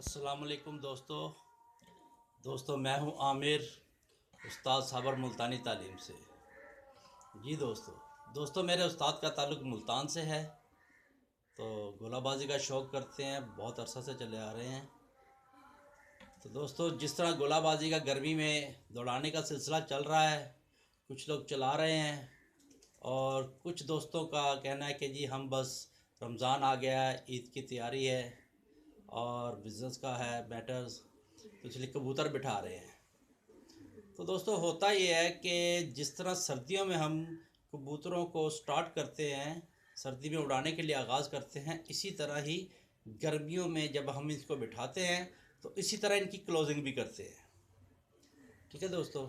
अस्सलाम वालेकुम दोस्तों मैं हूं आमिर उस्ताद साबर मुल्तानी तालीम से। जी दोस्तों मेरे उस्ताद का ताल्लुक़ मुल्तान से है। तो गोलाबाजी का शौक़ करते हैं, बहुत अरसा से चले आ रहे हैं। तो दोस्तों जिस तरह गोलाबाजी का गर्मी में दौड़ाने का सिलसिला चल रहा है, कुछ लोग चला रहे हैं और कुछ दोस्तों का कहना है कि जी हम बस रमज़ान आ गया है, ईद की तैयारी है और बिज़नेस का है मैटर्स, तो इसलिए कबूतर बिठा रहे हैं। तो दोस्तों होता ये है कि जिस तरह सर्दियों में हम कबूतरों को स्टार्ट करते हैं, सर्दी में उड़ाने के लिए आगाज़ करते हैं, इसी तरह ही गर्मियों में जब हम इसको बिठाते हैं तो इसी तरह इनकी क्लोजिंग भी करते हैं। ठीक है दोस्तों,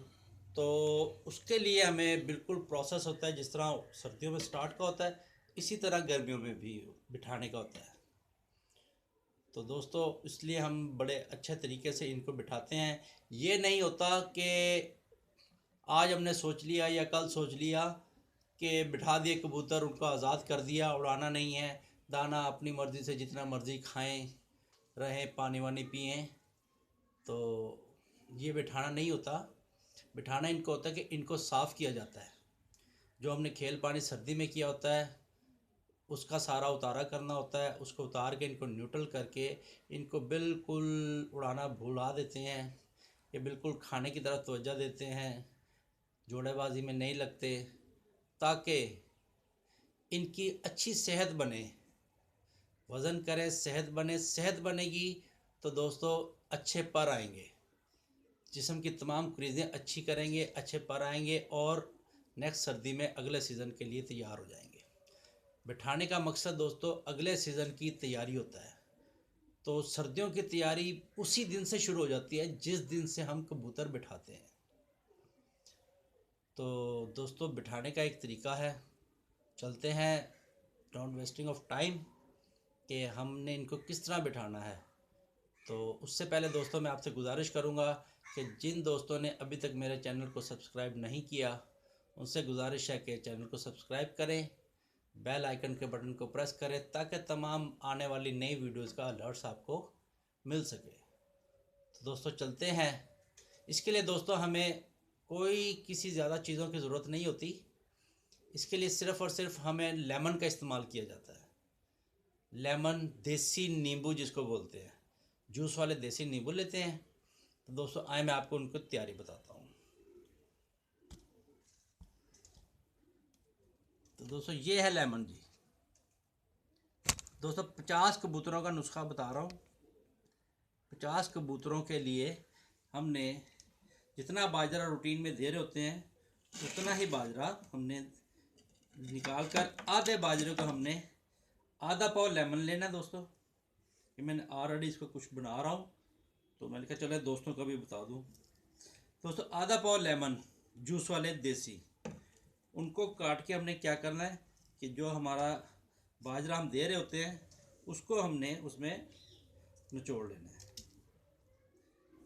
तो उसके लिए हमें बिल्कुल प्रोसेस होता है, जिस तरह सर्दियों में स्टार्ट का होता है इसी तरह गर्मियों में भी बिठाने का होता है। तो दोस्तों इसलिए हम बड़े अच्छे तरीके से इनको बिठाते हैं। ये नहीं होता कि आज हमने सोच लिया या कल सोच लिया कि बिठा दिए कबूतर, उनको आज़ाद कर दिया, उड़ाना नहीं है, दाना अपनी मर्ज़ी से जितना मर्ज़ी खाएं, रहें, पानी वानी पिएं। तो ये बिठाना नहीं होता। बिठाना इनको होता है कि इनको साफ़ किया जाता है। जो हमने खेल पानी सर्दी में किया होता है उसका सारा उतारा करना होता है। उसको उतार के इनको न्यूट्रल करके इनको बिल्कुल उड़ाना भुला देते हैं। ये बिल्कुल खाने की तरफ तवज्जो देते हैं, जोड़ेबाजी में नहीं लगते, ताकि इनकी अच्छी सेहत बने, वज़न करें, सेहत बने। सेहत बनेगी तो दोस्तों अच्छे पर आएंगे, जिस्म की तमाम क्रीज़ें अच्छी करेंगे, अच्छे पर आएंगे और नेक्स्ट सर्दी में अगले सीज़न के लिए तैयार हो जाएंगे। बिठाने का मकसद दोस्तों अगले सीज़न की तैयारी होता है। तो सर्दियों की तैयारी उसी दिन से शुरू हो जाती है जिस दिन से हम कबूतर बिठाते हैं। तो दोस्तों बिठाने का एक तरीका है, चलते हैं डोंट वेस्टिंग ऑफ टाइम कि हमने इनको किस तरह बिठाना है। तो उससे पहले दोस्तों मैं आपसे गुजारिश करूंगा कि जिन दोस्तों ने अभी तक मेरे चैनल को सब्सक्राइब नहीं किया उनसे गुजारिश है कि चैनल को सब्सक्राइब करें, बेल आइकन के बटन को प्रेस करें, ताकि तमाम आने वाली नई वीडियोस का अलर्ट्स आपको मिल सके। तो दोस्तों चलते हैं। इसके लिए दोस्तों हमें कोई किसी ज़्यादा चीज़ों की ज़रूरत नहीं होती। इसके लिए सिर्फ़ और सिर्फ हमें लेमन का इस्तेमाल किया जाता है। लेमन, देसी नींबू जिसको बोलते हैं, जूस वाले देसी नींबू लेते हैं। तो दोस्तों आए मैं आपको उनको तैयारी बताता हूँ। तो दोस्तों ये है लेमन जी। दोस्तों 50 कबूतरों का नुस्खा बता रहा हूँ। 50 कबूतरों के लिए हमने जितना बाजरा रूटीन में दे रहे होते हैं उतना ही बाजरा हमने निकाल कर, आधे बाजरे को हमने आधा पाव लेमन लेना है दोस्तों। ये मैंने ऑलरेडी इसको कुछ बना रहा हूँ तो मैंने कहा चलो दोस्तों को भी बता दूँ। दोस्तों आधा पाव लेमन जूस वाले देसी, उनको काट के हमने क्या करना है कि जो हमारा बाजरा हम दे रहे होते हैं उसको हमने उसमें निचोड़ लेना है।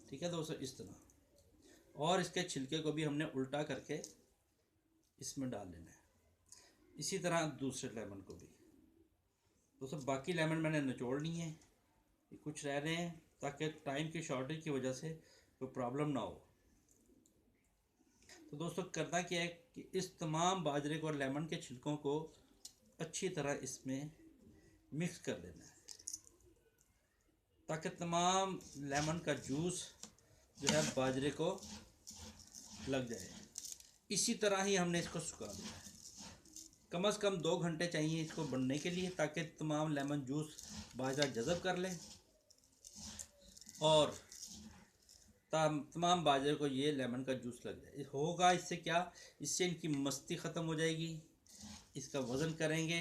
ठीक है दोस्तों, इस तरह। और इसके छिलके को भी हमने उल्टा करके इसमें डाल लेना है। इसी तरह दूसरे लेमन को भी। दोस्तों बाकी लेमन मैंने निचोड़ लिए हैं, कुछ रह रहे हैं ताकि टाइम की शॉर्टेज की वजह से कोई प्रॉब्लम ना हो। तो दोस्तों करना क्या है कि इस तमाम बाजरे को और लेमन के छिलकों को अच्छी तरह इसमें मिक्स कर देना है, ताकि तमाम लेमन का जूस जो है बाजरे को लग जाए। इसी तरह ही हमने इसको सुखा देना है। कम से कम 2 घंटे चाहिए इसको बनने के लिए, ताकि तमाम लेमन जूस बाजरा जज़ब कर ले और तमाम बाजरे को ये लेमन का जूस लग जाए। होगा इससे क्या, इससे इनकी मस्ती ख़त्म हो जाएगी, इसका वज़न करेंगे।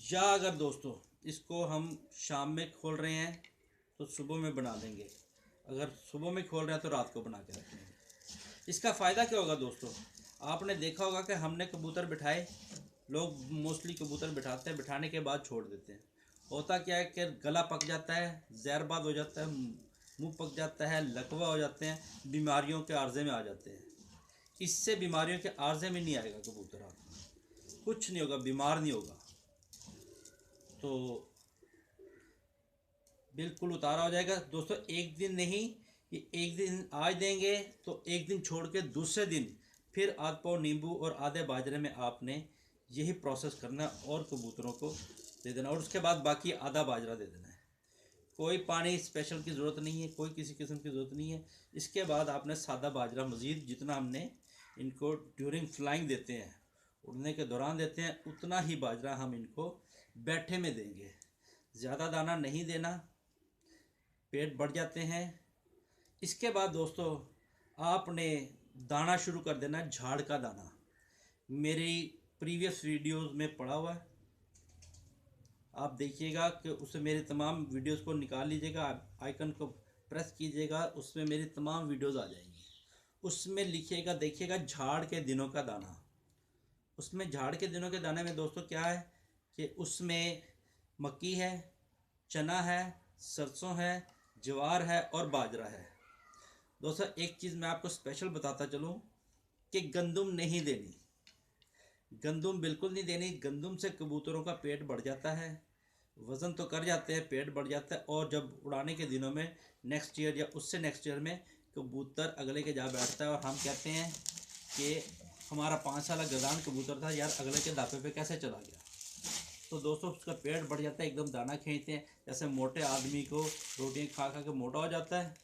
या अगर दोस्तों इसको हम शाम में खोल रहे हैं तो सुबह में बना लेंगे, अगर सुबह में खोल रहे हैं तो रात को बना के रख लेंगे। इसका फ़ायदा क्या होगा दोस्तों, आपने देखा होगा कि हमने कबूतर बिठाए, लोग मोस्टली कबूतर बिठाते हैं, बिठाने के बाद छोड़ देते हैं। होता क्या है कि गला पक जाता है, जहरबाद हो जाता है, मुंह पक जाता है, लकवा हो जाते हैं, बीमारियों के आर्जे में आ जाते हैं। इससे बीमारियों के आर्जे में नहीं आएगा कबूतर, आप कुछ नहीं होगा, बीमार नहीं होगा। तो बिल्कुल उतारा हो जाएगा दोस्तों। एक दिन नहीं, ये एक दिन आज देंगे तो एक दिन छोड़ के दूसरे दिन फिर आध पाव नींबू और आधे बाजरे में आपने यही प्रोसेस करना है और कबूतरों को दे देना, और उसके बाद बाकी आधा बाजरा दे देना है। कोई पानी स्पेशल की ज़रूरत नहीं है, कोई किसी किस्म की ज़रूरत नहीं है। इसके बाद आपने सादा बाजरा मज़ीद जितना हमने इनको ड्यूरिंग फ्लाइंग देते हैं, उड़ने के दौरान देते हैं, उतना ही बाजरा हम इनको बैठे में देंगे। ज़्यादा दाना नहीं देना, पेट बढ़ जाते हैं। इसके बाद दोस्तों आपने दाना शुरू कर देना है झाड़ का दाना। मेरी प्रीवियस वीडियोस में पड़ा हुआ है, आप देखिएगा कि उससे मेरे तमाम वीडियोस को निकाल लीजिएगा, आइकन को प्रेस कीजिएगा, उसमें मेरी तमाम वीडियोस आ जाएंगी। उसमें लिखिएगा, देखिएगा झाड़ के दिनों का दाना। उसमें झाड़ के दिनों के दाने में दोस्तों क्या है कि उसमें मक्की है, चना है, सरसों है, ज्वार है और बाजरा है। दोस्तों एक चीज़ मैं आपको स्पेशल बताता चलूँ कि गंदम नहीं देनी, गंदम बिल्कुल नहीं देनी। गंदम से कबूतरों का पेट बढ़ जाता है, वज़न तो कर जाते हैं, पेट बढ़ जाता है, और जब उड़ाने के दिनों में नेक्स्ट ईयर या उससे नेक्स्ट ईयर में कबूतर अगले के जा बैठता है और हम कहते हैं कि हमारा 5 साल गजान कबूतर था यार, अगले के दापे पे कैसे चला गया। तो दोस्तों उसका पेट बढ़ जाता है, एकदम दाना खींचते हैं, जैसे मोटे आदमी को रोटियां खा खा के मोटा हो जाता है।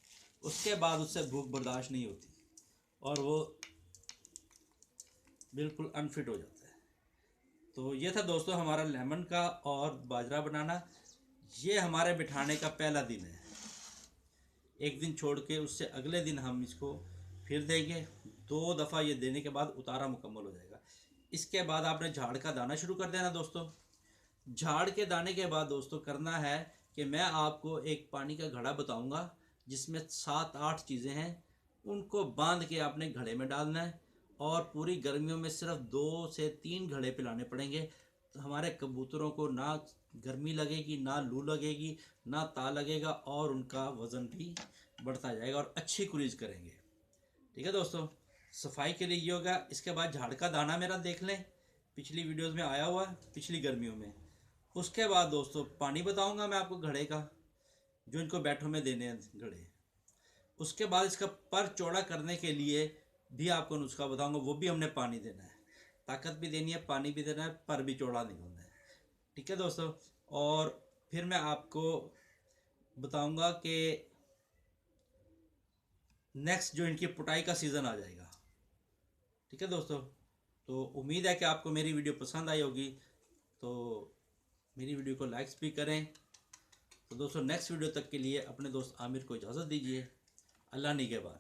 उसके बाद उससे भूख बर्दाश्त नहीं होती और वो बिल्कुल अनफिट हो जाता है। तो ये था दोस्तों हमारा लेमन का और बाजरा बनाना। ये हमारे बिठाने का पहला दिन है। एक दिन छोड़ के उससे अगले दिन हम इसको फिर देंगे। 2 दफ़ा ये देने के बाद उतारा मुकम्मल हो जाएगा। इसके बाद आपने झाड़ का दाना शुरू कर देना दोस्तों। झाड़ के दाने के बाद दोस्तों करना है कि मैं आपको एक पानी का घड़ा बताऊंगा जिसमें 7-8 चीज़ें हैं, उनको बांध के आपने घड़े में डालना है, और पूरी गर्मियों में सिर्फ 2 से 3 घड़े पिलाने पड़ेंगे। तो हमारे कबूतरों को ना गर्मी लगेगी, ना लू लगेगी, ना ता लगेगा, और उनका वज़न भी बढ़ता जाएगा और अच्छी क्रूज करेंगे। ठीक है दोस्तों, सफाई के लिए ये होगा। इसके बाद झाड़ का दाना मेरा देख लें, पिछली वीडियोस में आया हुआ है, पिछली गर्मियों में। उसके बाद दोस्तों पानी बताऊंगा मैं आपको घड़े का, जो इनको बैठों में देने हैं घड़े। उसके बाद इसका पर चौड़ा करने के लिए भी आपको नुस्खा बताऊंगा, वो भी हमने पानी देना है, ताकत भी देनी है, पानी भी देना है, पर भी चौड़ा निकलना है। ठीक है दोस्तों, और फिर मैं आपको बताऊंगा कि नेक्स्ट जो इनकी पुटाई का सीज़न आ जाएगा। ठीक है दोस्तों, तो उम्मीद है कि आपको मेरी वीडियो पसंद आई होगी, तो मेरी वीडियो को लाइक्स भी करें। तो दोस्तों नेक्स्ट वीडियो तक के लिए अपने दोस्त आमिर को इजाज़त दीजिए। अल्लाह निगहबान।